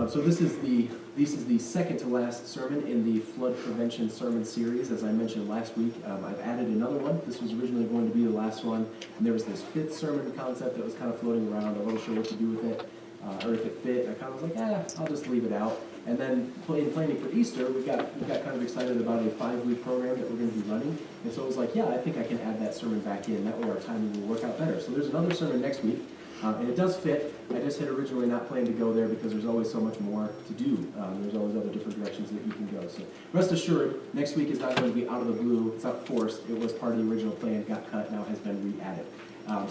So this is the second to last sermon in the flood prevention sermon series. As I mentioned last week, I've added another one. This was originally going to be the last one, and there was this fifth sermon concept that was kind of floating around. I wasn't sure what to do with it, or if it fit. I kind of was like, I'll just leave it out. And then in planning for Easter, we got kind of excited about a 5-week program that we're going to be running. And so it was like, I think I can add that sermon back in. That way our timing will work out better. So there's another sermon next week. And it does fit. I just had originally not planned to go there because there's always so much more to do. There's always other different directions that you can go. So rest assured, next week is not going to be out of the blue. It's not forced. It was part of the original plan, got cut, now has been re-added.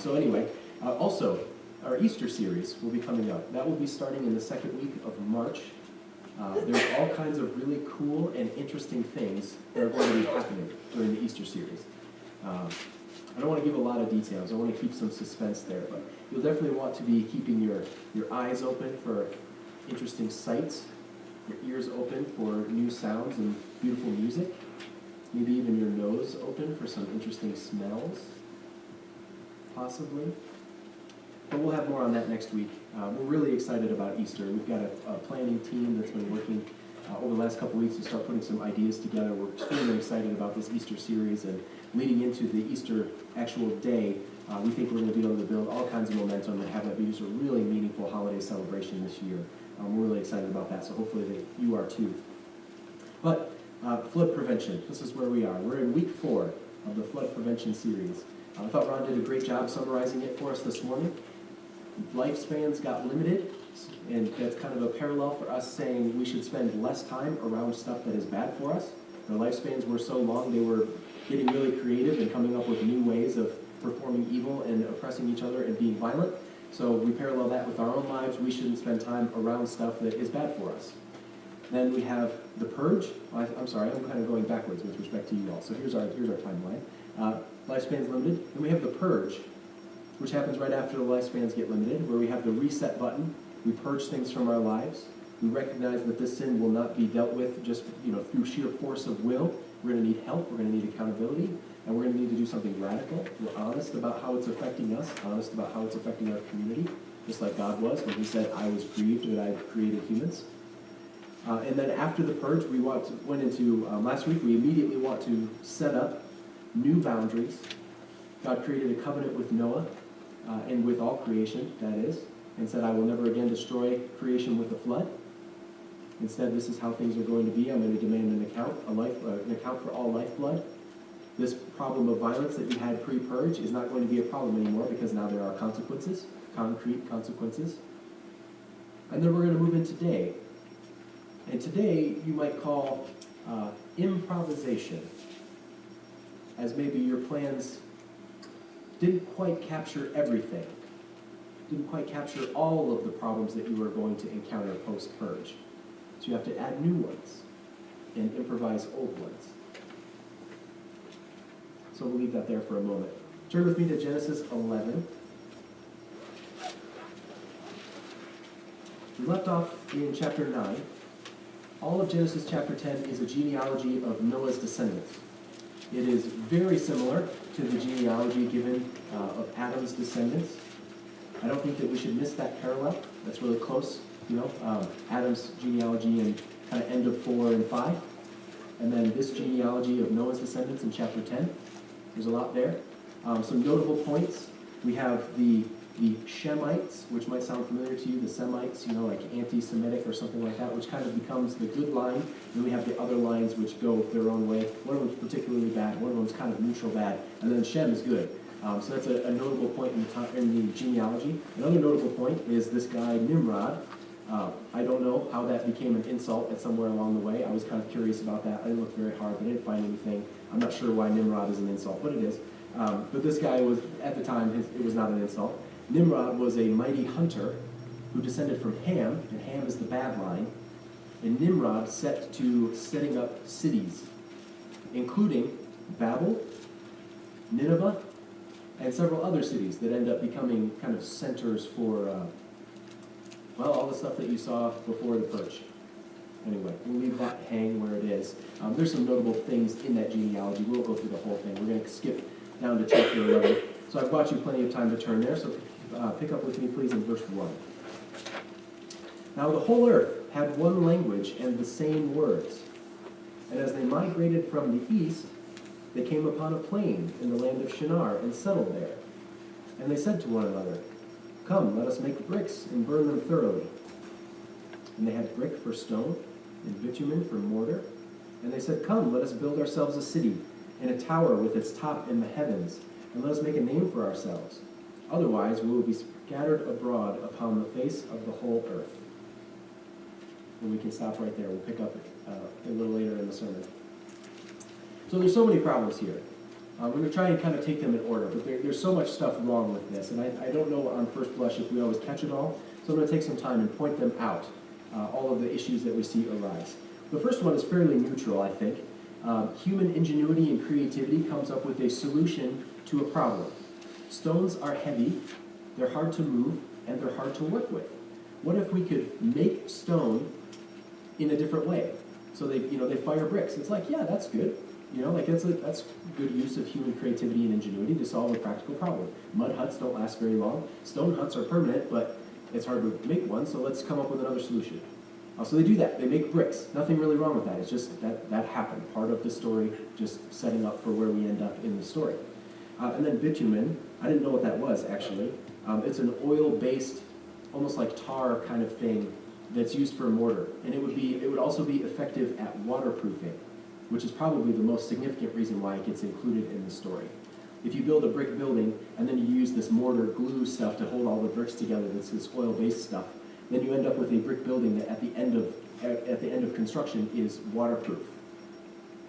So anyway, also, our Easter series will be coming up. That will be starting in the second week of March. There's all kinds of really cool and interesting things that are going to be happening during the Easter series. I don't want to give a lot of details. I want to keep some suspense there, but you'll definitely want to be keeping your eyes open for interesting sights, your ears open for new sounds and beautiful music, maybe even your nose open for some interesting smells, possibly. But we'll have more on that next week. We're really excited about Easter. We've got a planning team that's been working over the last couple weeks to start putting some ideas together. We're extremely excited about this Easter series, and leading into the Easter actual day, we think we're going to be able to build all kinds of momentum and have that be just a really meaningful holiday celebration this year. We're really excited about that, so hopefully that you are too. But flood prevention, this is where we are. We're in week 4 of the flood prevention series. I thought Ron did a great job summarizing it for us this morning. Lifespans got limited, and that's kind of a parallel for us saying we should spend less time around stuff that is bad for us. Their lifespans were so long, they were getting really creative and coming up with new ways of performing evil and oppressing each other and being violent. So we parallel that with our own lives. We shouldn't spend time around stuff that is bad for us. Then we have the purge. I'm sorry, I'm kind of going backwards with respect to you all. So here's our timeline. Lifespans limited. Then we have the purge, which happens right after the lifespans get limited, where we have the reset button. We purge things from our lives. We recognize that this sin will not be dealt with just through sheer force of will. We're going to need help. We're going to need accountability. And we're going to need to do something radical. We're honest about how it's affecting us, honest about how it's affecting our community, just like God was when he said, I was grieved that I created humans. And then after the purge, we went into, last week, we immediately want to set up new boundaries. God created a covenant with Noah and with all creation, that is, and said, I will never again destroy creation with a flood. Instead, this is how things are going to be. I'm going to demand an account for all lifeblood. This problem of violence that we had pre-purge is not going to be a problem anymore because now there are consequences, concrete consequences. And then we're going to move in today. And today you might call improvisation, as maybe your plans didn't quite capture everything, didn't quite capture all of the problems that you were going to encounter post-purge. So you have to add new ones and improvise old ones. So we'll leave that there for a moment. Turn with me to Genesis 11. We left off in chapter 9. All of Genesis chapter 10 is a genealogy of Noah's descendants. It is very similar to the genealogy given of Adam's descendants. I don't think that we should miss that parallel. That's really close, Adam's genealogy in kind of end of 4 and 5. And then this genealogy of Noah's descendants in chapter 10. There's a lot there. Some notable points. We have the Shemites, which might sound familiar to you, the Semites, like anti-Semitic or something like that, which kind of becomes the good line. Then we have the other lines which go their own way. One of them's particularly bad, one of them's kind of neutral bad, and then Shem is good. So that's a notable point in the genealogy. Another notable point is this guy, Nimrod. I don't know how that became an insult at somewhere along the way. I was kind of curious about that. I didn't look very hard, but I didn't find anything. I'm not sure why Nimrod is an insult, but it is. But this guy was, at the time, it was not an insult. Nimrod was a mighty hunter who descended from Ham, and Ham is the bad line. And Nimrod set to setting up cities, including Babel, Nineveh, and several other cities that end up becoming kind of centers for, all the stuff that you saw before the purge. Anyway, we'll leave that hang where it is. There's some notable things in that genealogy. We'll go through the whole thing. We're going to skip down to chapter 11. So I've bought you plenty of time to turn there, so pick up with me, please, in verse 1. Now the whole earth had one language and the same words. And as they migrated from the east, they came upon a plain in the land of Shinar and settled there. And they said to one another, "Come, let us make bricks and burn them thoroughly." And they had brick for stone and bitumen for mortar. And they said, "Come, let us build ourselves a city and a tower with its top in the heavens, and let us make a name for ourselves. Otherwise we will be scattered abroad upon the face of the whole earth." And we can stop right there. We'll pick up a little later in the sermon. So there's so many problems here. We're going to try and kind of take them in order, but there's so much stuff wrong with this, and I don't know on first blush if we always catch it all, so I'm going to take some time and point them out, all of the issues that we see arise. The first one is fairly neutral, I think. Human ingenuity and creativity comes up with a solution to a problem. Stones are heavy, they're hard to move, and they're hard to work with. What if we could make stone in a different way? So they fire bricks. It's like, yeah, that's good. That's good use of human creativity and ingenuity to solve a practical problem. Mud huts don't last very long. Stone huts are permanent, but it's hard to make one, so let's come up with another solution. So they do that. They make bricks. Nothing really wrong with that. It's just that happened. Part of the story, just setting up for where we end up in the story. And then bitumen, I didn't know what that was, actually. It's an oil-based, almost like tar kind of thing that's used for mortar. And it would also be effective at waterproofing, which is probably the most significant reason why it gets included in the story. If you build a brick building and then you use this mortar glue stuff to hold all the bricks together, that's this oil-based stuff, then you end up with a brick building that at the end of construction is waterproof.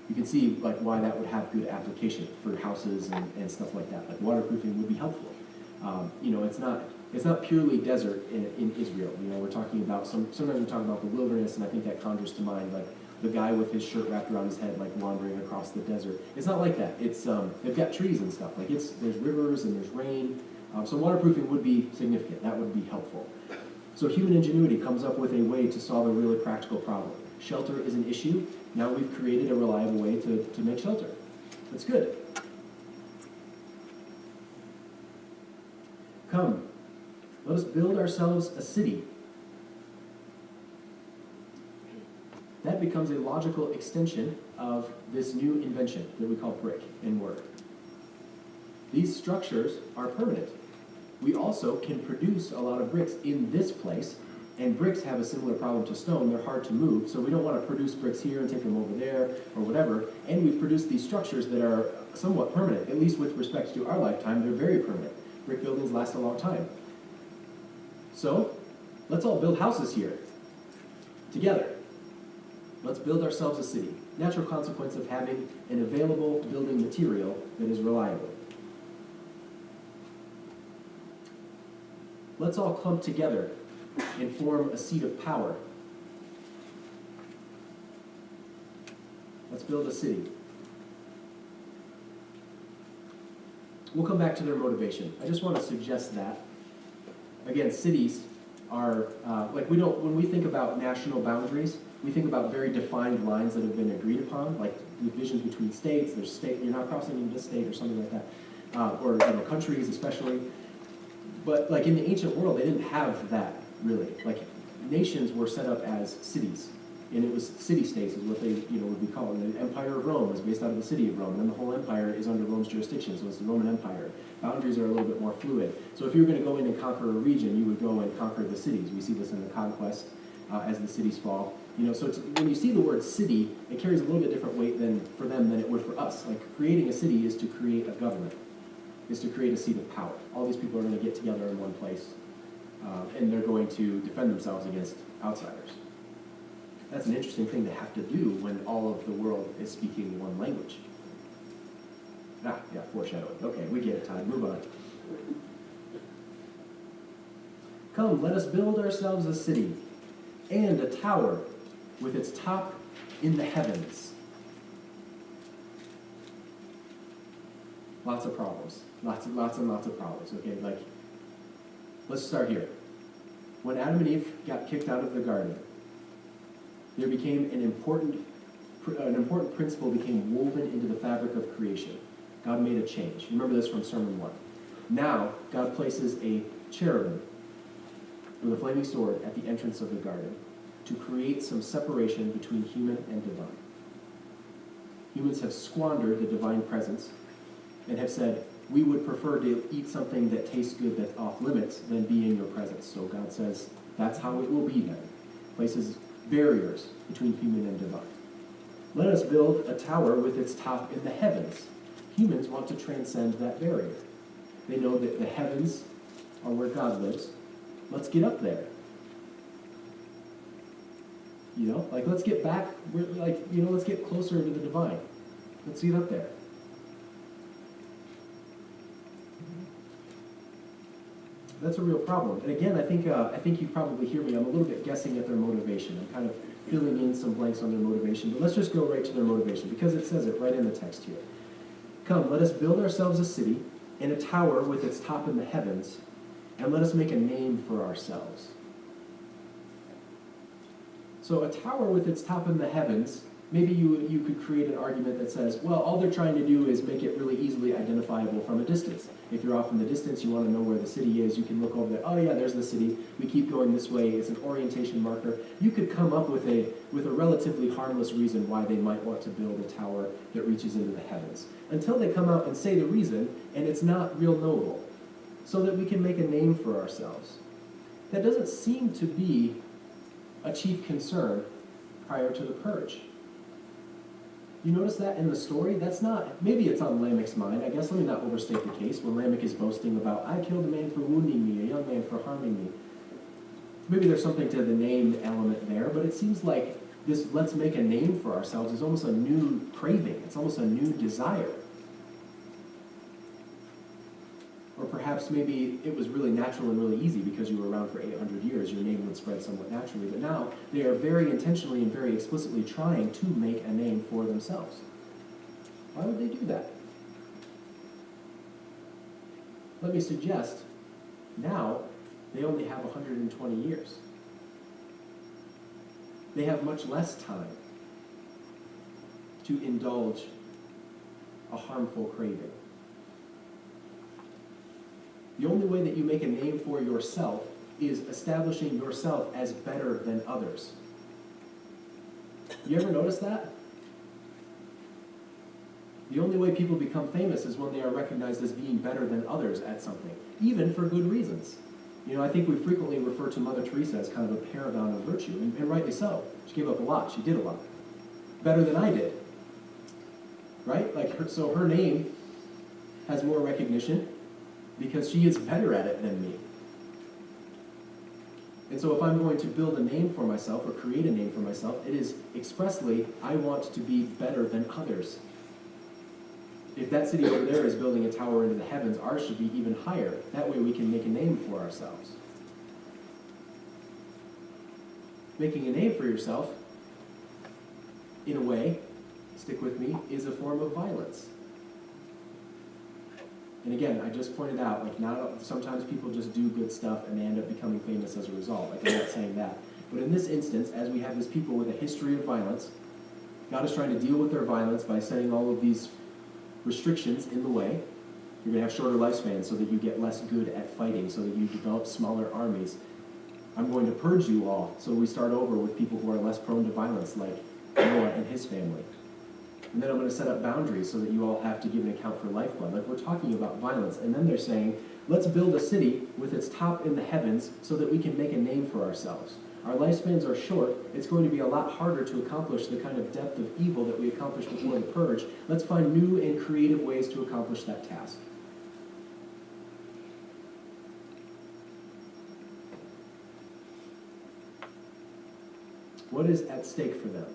You can see why that would have good application for houses and stuff like that. Like waterproofing would be helpful. It's not purely desert in Israel. We're talking about sometimes we talk about the wilderness, and I think that conjures to mind like the guy with his shirt wrapped around his head, like wandering across the desert. It's not like that. It's they've got trees and stuff. There's rivers and there's rain. So waterproofing would be significant. That would be helpful. So human ingenuity comes up with a way to solve a really practical problem. Shelter is an issue. Now we've created a reliable way to make shelter. That's good. Come, let us build ourselves a city. That becomes a logical extension of this new invention that we call brick and mortar. These structures are permanent. We also can produce a lot of bricks in this place, and bricks have a similar problem to stone. They're hard to move, so we don't want to produce bricks here and take them over there or whatever. And we've produced these structures that are somewhat permanent, at least with respect to our lifetime. They're very permanent. Brick buildings last a long time. So let's all build houses here together. Let's build ourselves a city. Natural consequence of having an available building material that is reliable. Let's all clump together and form a seat of power. Let's build a city. We'll come back to their motivation. I just want to suggest that. Again, cities are, when we think about national boundaries, we think about very defined lines that have been agreed upon, like divisions between states. You're not crossing into this state or something like that, or countries especially. But like in the ancient world, they didn't have that really. Like nations were set up as cities, and it was city-states is what they would be called. And the Empire of Rome was based out of the city of Rome, and then the whole empire is under Rome's jurisdiction, so it's the Roman Empire. Boundaries are a little bit more fluid. So if you were going to go in and conquer a region, you would go and conquer the cities. We see this in the conquest as the cities fall. So when you see the word city, it carries a little bit different weight for them than it would for us. Like creating a city is to create a government, is to create a seat of power. All these people are going to get together in one place, and they're going to defend themselves against outsiders. That's an interesting thing to have to do when all of the world is speaking one language. Foreshadowing. Okay, we get it, Todd. Move on. Come, let us build ourselves a city and a tower with its top in the heavens. Lots of problems. Lots and lots of problems. Okay, let's start here. When Adam and Eve got kicked out of the garden, there became an important principle became woven into the fabric of creation. God made a change. You remember this from Sermon 1. Now, God places a cherubim with a flaming sword at the entrance of the garden. to create some separation between human and divine. Humans have squandered the divine presence and have said, we would prefer to eat something that tastes good that's off limits than be in your presence. So God says, that's how it will be then. Places barriers between human and divine. Let us build a tower with its top in the heavens. Humans want to transcend that barrier. They know that the heavens are where God lives. Let's get up there. Let's get back, let's get closer to the divine. Let's get up there. That's a real problem. And again, I think you probably hear me. I'm a little bit guessing at their motivation. I'm kind of filling in some blanks on their motivation. But let's just go right to their motivation, because it says it right in the text here. Come, let us build ourselves a city and a tower with its top in the heavens, and let us make a name for ourselves. So a tower with its top in the heavens, maybe you could create an argument that says, well, all they're trying to do is make it really easily identifiable from a distance. If you're off in the distance, you want to know where the city is, you can look over there, oh yeah, there's the city, we keep going this way, it's an orientation marker. You could come up with a relatively harmless reason why they might want to build a tower that reaches into the heavens. Until they come out and say the reason, and it's not real noble, so that we can make a name for ourselves. That doesn't seem to be a chief concern prior to the purge. You notice that in the story? That's not, maybe it's on Lamech's mind. I guess let me not overstate the case when Lamech is boasting about, I killed a man for wounding me, a young man for harming me. Maybe there's something to the name element there, but it seems like this let's make a name for ourselves is almost a new craving. It's almost a new desire. Or perhaps maybe it was really natural and really easy because you were around for 800 years, your name would spread somewhat naturally. But now they are very intentionally and very explicitly trying to make a name for themselves. Why would they do that? Let me suggest, now they only have 120 years. They have much less time to indulge a harmful craving. The only way that you make a name for yourself is establishing yourself as better than others. You ever notice that? The only way people become famous is when they are recognized as being better than others at something, even for good reasons. I think we frequently refer to Mother Teresa as kind of a paragon of virtue, and rightly so. She gave up a lot. She did a lot. Better than I did. Right? So her name has more recognition because she is better at it than me. And so if I'm going to build a name for myself or create a name for myself, it is expressly, I want to be better than others. If that city over there is building a tower into the heavens, ours should be even higher. That way we can make a name for ourselves. Making a name for yourself, in a way, stick with me, is a form of violence. And again, I just pointed out, sometimes people just do good stuff and they end up becoming famous as a result. I'm not saying that. But in this instance, as we have this people with a history of violence, God is trying to deal with their violence by setting all of these restrictions in the way. You're going to have shorter lifespans so that you get less good at fighting, so that you develop smaller armies. I'm going to purge you all, so we start over with people who are less prone to violence, like Noah and his family. And then I'm going to set up boundaries so that you all have to give an account for lifeblood. We're talking about violence. And then they're saying, let's build a city with its top in the heavens so that we can make a name for ourselves. Our lifespans are short. It's going to be a lot harder to accomplish the kind of depth of evil that we accomplished before the purge. Let's find new and creative ways to accomplish that task. What is at stake for them?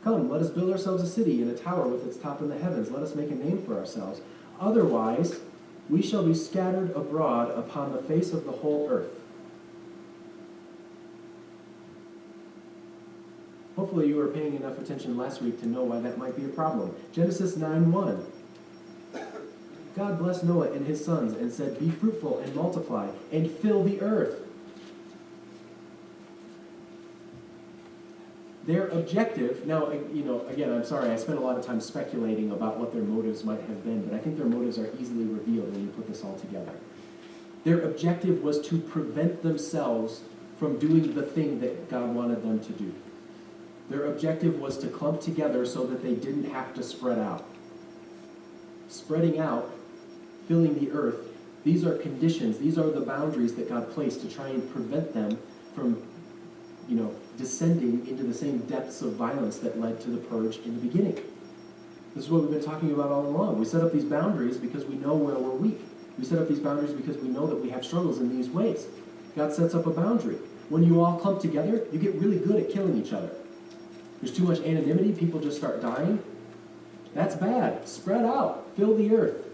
Come, let us build ourselves a city and a tower with its top in the heavens. Let us make a name for ourselves. Otherwise, we shall be scattered abroad upon the face of the whole earth. Hopefully you were paying enough attention last week to know why that might be a problem. Genesis 9:1. God blessed Noah and his sons and said, be fruitful and multiply and fill the earth. Their objective, now, again, I'm sorry, I spent a lot of time speculating about what their motives might have been, but I think their motives are easily revealed when you put this all together. Their objective was to prevent themselves from doing the thing that God wanted them to do. Their objective was to clump together so that they didn't have to spread out. Spreading out, filling the earth, these are conditions, these are the boundaries that God placed to try and prevent them from, descending into the same depths of violence that led to the purge in the beginning. This is what we've been talking about all along. We set up these boundaries because we know where we're weak. We set up these boundaries because we know that we have struggles in these ways. God sets up a boundary. When you all clump together, you get really good at killing each other. There's too much anonymity, people just start dying. That's bad. Spread out. Fill the earth.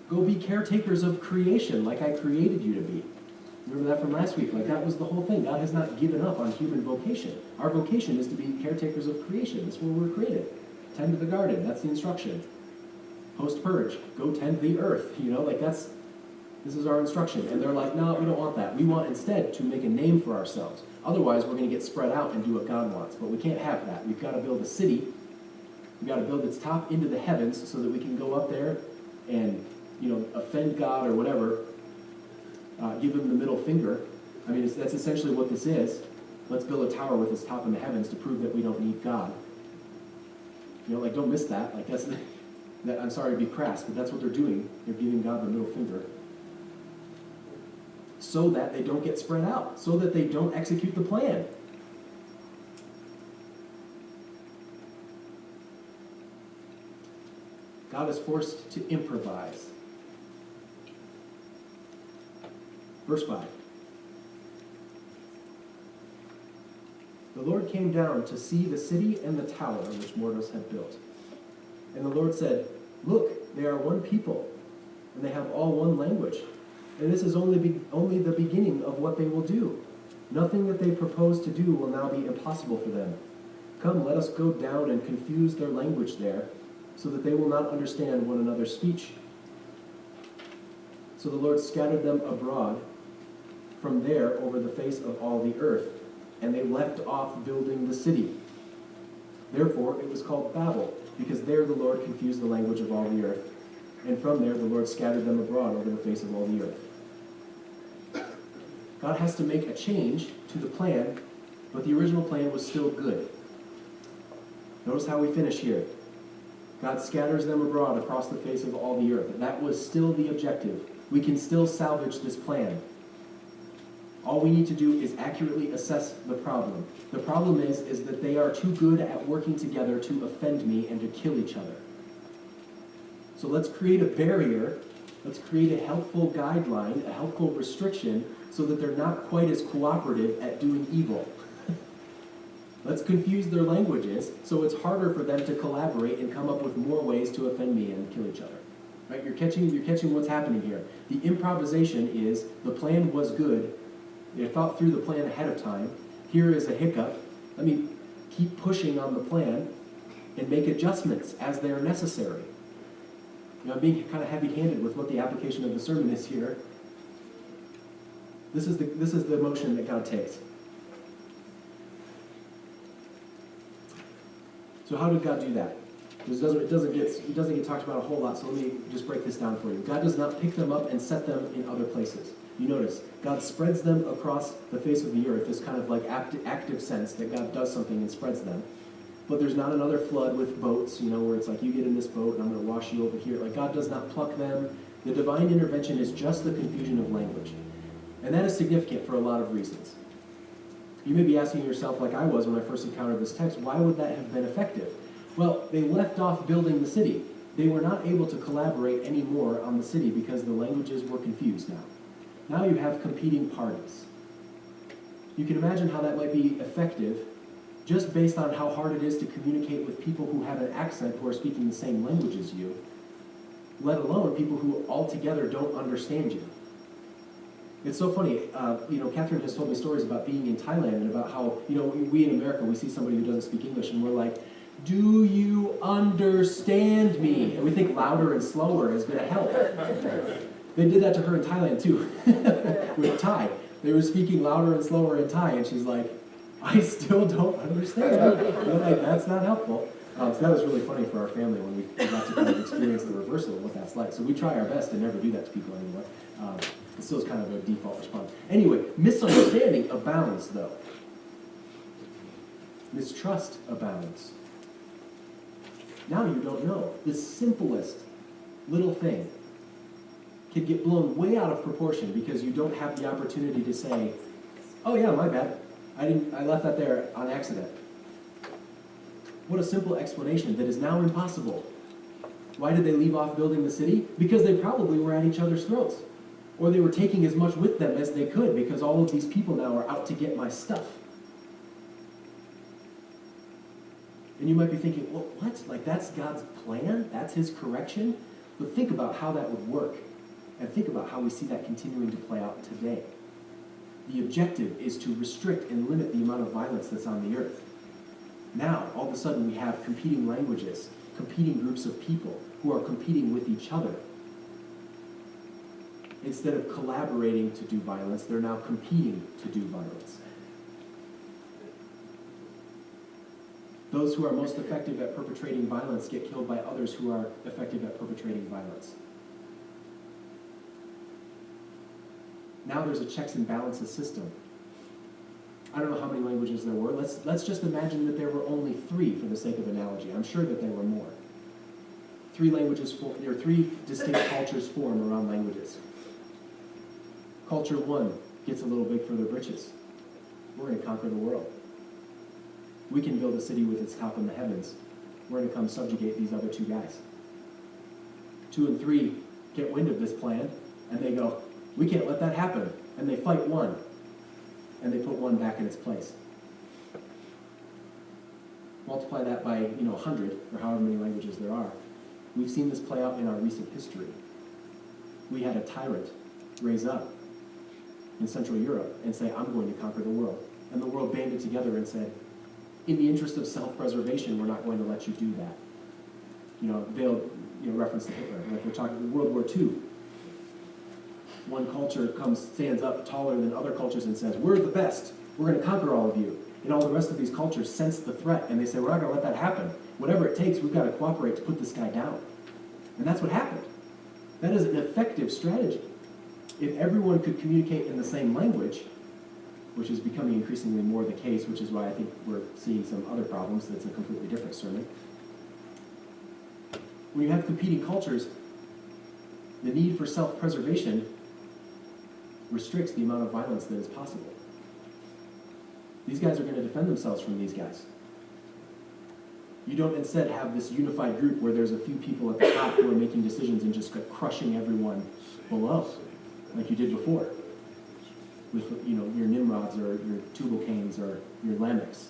Go be caretakers of creation like I created you to be. Remember that from last week? Like that was the whole thing. God has not given up on human vocation. Our vocation is to be caretakers of creation. That's where we're created. Tend to the garden. That's the instruction. Post-purge, go tend the earth. This is our instruction. And they're like, no, we don't want that. We want instead to make a name for ourselves. Otherwise, we're going to get spread out and do what God wants. But we can't have that. We've got to build a city. We've got to build its top into the heavens so that we can go up there and, offend God or whatever, give him the middle finger. That's essentially what this is. Let's build a tower with its top in the heavens to prove that we don't need God. Don't miss that. I'm sorry to be crass, but that's what they're doing. They're giving God the middle finger. So that they don't get spread out. So that they don't execute the plan. God is forced to improvise. Verse 5. The Lord came down to see the city and the tower which mortals had built. And the Lord said, look, they are one people, and they have all one language. And this is only the beginning of what they will do. Nothing that they propose to do will now be impossible for them. Come, let us go down and confuse their language there, so that they will not understand one another's speech. So the Lord scattered them abroad from there over the face of all the earth, and they left off building the city. Therefore it was called Babel, because there the Lord confused the language of all the earth. And from there the Lord scattered them abroad over the face of all the earth. God has to make a change to the plan, but the original plan was still good. Notice how we finish here. God scatters them abroad across the face of all the earth. And that was still the objective. We can still salvage this plan. All we need to do is accurately assess the problem. The problem is that they are too good at working together to offend me and to kill each other. So let's create a barrier. Let's create a helpful guideline, a helpful restriction, so that they're not quite as cooperative at doing evil. Let's confuse their languages so it's harder for them to collaborate and come up with more ways to offend me and kill each other. Right? You're catching what's happening here. The improvisation is the plan was good. They thought through the plan ahead of time. Here is a hiccup. Let me keep pushing on the plan and make adjustments as they are necessary. I'm being kind of heavy-handed with what the application of the sermon is here. This is the motion that God takes. So how did God do that? It doesn't get talked about a whole lot, so let me just break this down for you. God does not pick them up and set them in other places. You notice, God spreads them across the face of the earth, this kind of like active sense that God does something and spreads them. But there's not another flood with boats, where it's like you get in this boat and I'm going to wash you over here. Like God does not pluck them. The divine intervention is just the confusion of language. And that is significant for a lot of reasons. You may be asking yourself, like I was when I first encountered this text, why would that have been effective? Well, they left off building the city. They were not able to collaborate anymore on the city because the languages were confused now. Now you have competing parties. You can imagine how that might be effective just based on how hard it is to communicate with people who have an accent who are speaking the same language as you, let alone people who altogether don't understand you. It's so funny, Catherine has told me stories about being in Thailand and about how, we in America, we see somebody who doesn't speak English and we're like, do you understand me? And we think louder and slower is going to help. They did that to her in Thailand too, with Thai. They were speaking louder and slower in Thai and she's like, I still don't understand. That's not helpful. So that was really funny for our family when we got to kind of experience the reversal of what that's like. So we try our best to never do that to people anymore. It still is kind of a default response. Anyway, misunderstanding abounds, though. Mistrust abounds. Now you don't know. The simplest little thing can get blown way out of proportion because you don't have the opportunity to say, oh yeah, my bad. I left that there on accident. What a simple explanation that is now impossible. Why did they leave off building the city? Because they probably were at each other's throats. Or they were taking as much with them as they could because all of these people now are out to get my stuff. And you might be thinking, well, what? Like that's God's plan? That's his correction? But think about how that would work. And think about how we see that continuing to play out today. The objective is to restrict and limit the amount of violence that's on the earth. Now, all of a sudden, we have competing languages, competing groups of people who are competing with each other. Instead of collaborating to do violence, they're now competing to do violence. Those who are most effective at perpetrating violence get killed by others who are effective at perpetrating violence. Now there's a checks and balances system. I don't know how many languages there were. Let's just imagine that there were only 3 for the sake of analogy. I'm sure that there were more. 3 languages, there are 3 distinct cultures form around languages. Culture 1 gets a little big for their britches. We're going to conquer the world. We can build a city with its top in the heavens. We're going to come subjugate these other 2 guys. 2 and 3 get wind of this plan, and they go, we can't let that happen. And they fight 1, and they put 1 back in its place. Multiply that by 100, or however many languages there are. We've seen this play out in our recent history. We had a tyrant raise up in Central Europe and say, I'm going to conquer the world. And the world banded together and said, in the interest of self-preservation, we're not going to let you do that. Veiled reference to Hitler. Like we're talking World War II. One culture stands up taller than other cultures and says, we're the best. We're going to conquer all of you. And all the rest of these cultures sense the threat, and they say, we're not going to let that happen. Whatever it takes, we've got to cooperate to put this guy down. And that's what happened. That is an effective strategy. If everyone could communicate in the same language, which is becoming increasingly more the case, which is why I think we're seeing some other problems. That's a completely different sermon. When you have competing cultures, the need for self-preservation restricts the amount of violence that is possible. These guys are going to defend themselves from these guys. You don't instead have this unified group where there's a few people at the top who are making decisions and just crushing everyone below, like you did before. With your Nimrods or your Tubal-Cains or your Lamechs.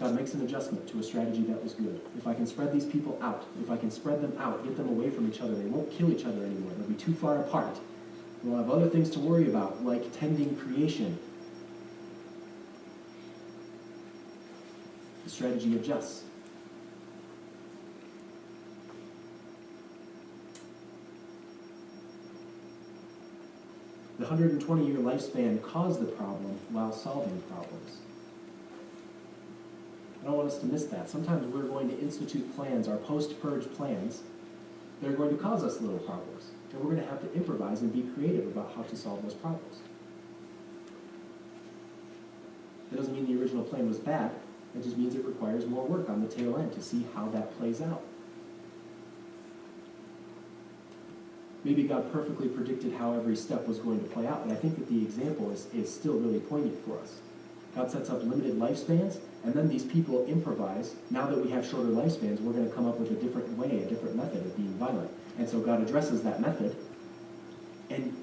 God makes an adjustment to a strategy that was good. If I can spread these people out, if I can spread them out, get them away from each other, they won't kill each other anymore. They'll be too far apart. We'll have other things to worry about, like tending creation. The strategy adjusts. The 120-year lifespan caused the problem while solving problems. I don't want us to miss that. Sometimes we're going to institute plans, our post-purge plans, that are going to cause us little problems. And we're going to have to improvise and be creative about how to solve those problems. That doesn't mean the original plan was bad. It just means it requires more work on the tail end to see how that plays out. Maybe God perfectly predicted how every step was going to play out, but I think that the example is still really poignant for us. God sets up limited lifespans, and then these people improvise. Now that we have shorter lifespans, we're going to come up with a different way, a different method of being violent. And so God addresses that method and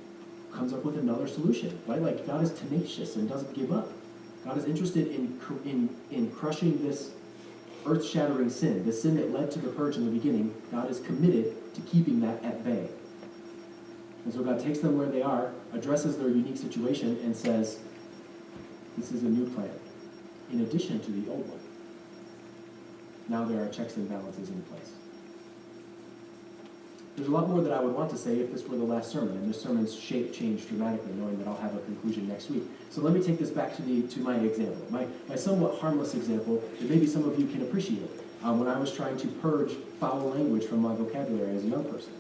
comes up with another solution, right? Like God is tenacious and doesn't give up. God is interested in crushing this earth-shattering sin, the sin that led to the purge in the beginning. God is committed to keeping that at bay. And so God takes them where they are, addresses their unique situation, and says, this is a new plan, in addition to the old one. Now there are checks and balances in place. There's a lot more that I would want to say if this were the last sermon, and this sermon's shape changed dramatically, knowing that I'll have a conclusion next week. So let me take this back to my example, my somewhat harmless example that maybe some of you can appreciate. When I was trying to purge foul language from my vocabulary as a young person.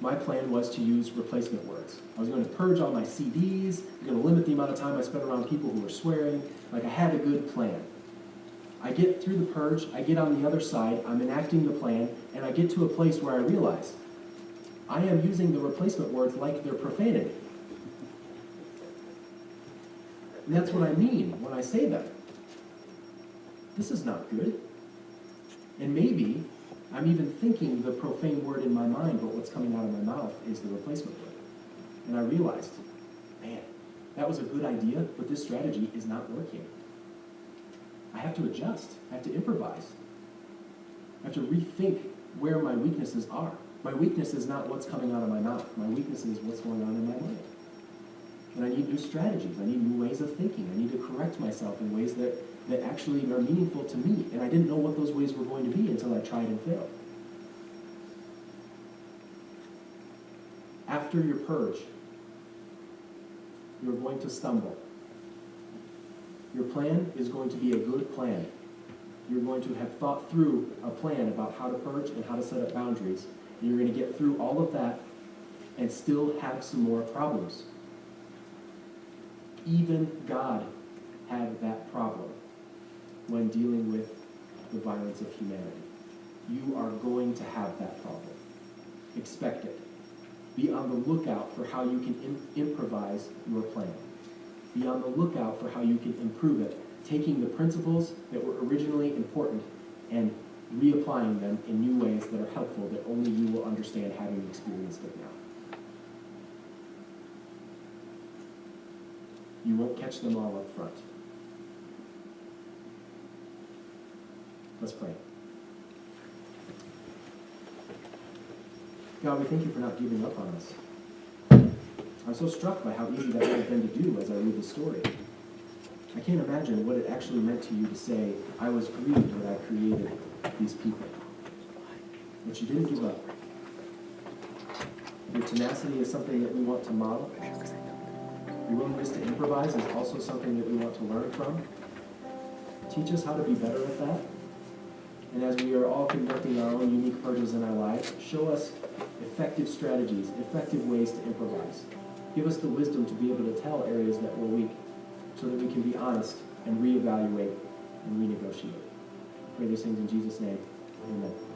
my plan was to use replacement words. I was going to purge all my CDs, I'm going to limit the amount of time I spent around people who were swearing. Like, I had a good plan. I get through the purge, I get on the other side, I'm enacting the plan, and I get to a place where I realize I am using the replacement words like they're profanity. And that's what I mean when I say them. This is not good. And maybe I'm even thinking the profane word in my mind, but what's coming out of my mouth is the replacement word. And I realized, man, that was a good idea, but this strategy is not working. I have to adjust. I have to improvise. I have to rethink where my weaknesses are. My weakness is not what's coming out of my mouth. My weakness is what's going on in my mind. And I need new strategies. I need new ways of thinking. I need to correct myself in ways that actually are meaningful to me. And I didn't know what those ways were going to be until I tried and failed. After your purge, you're going to stumble. Your plan is going to be a good plan. You're going to have thought through a plan about how to purge and how to set up boundaries. And you're going to get through all of that and still have some more problems. Even God had that problem when dealing with the violence of humanity. You are going to have that problem. Expect it. Be on the lookout for how you can improvise your plan. Be on the lookout for how you can improve it, taking the principles that were originally important and reapplying them in new ways that are helpful that only you will understand having experienced it now. You won't catch them all up front. Let's pray. God, we thank you for not giving up on us. I'm so struck by how easy that would have been to do as I read the story. I can't imagine what it actually meant to you to say, I was grieved when I created these people. But you didn't give up. Your tenacity is something that we want to model. Your willingness to improvise is also something that we want to learn from. Teach us how to be better at that. And as we are all conducting our own unique purges in our lives, show us effective strategies, effective ways to improvise. Give us the wisdom to be able to tell areas that we're weak so that we can be honest and reevaluate and renegotiate. Pray these things in Jesus' name. Amen.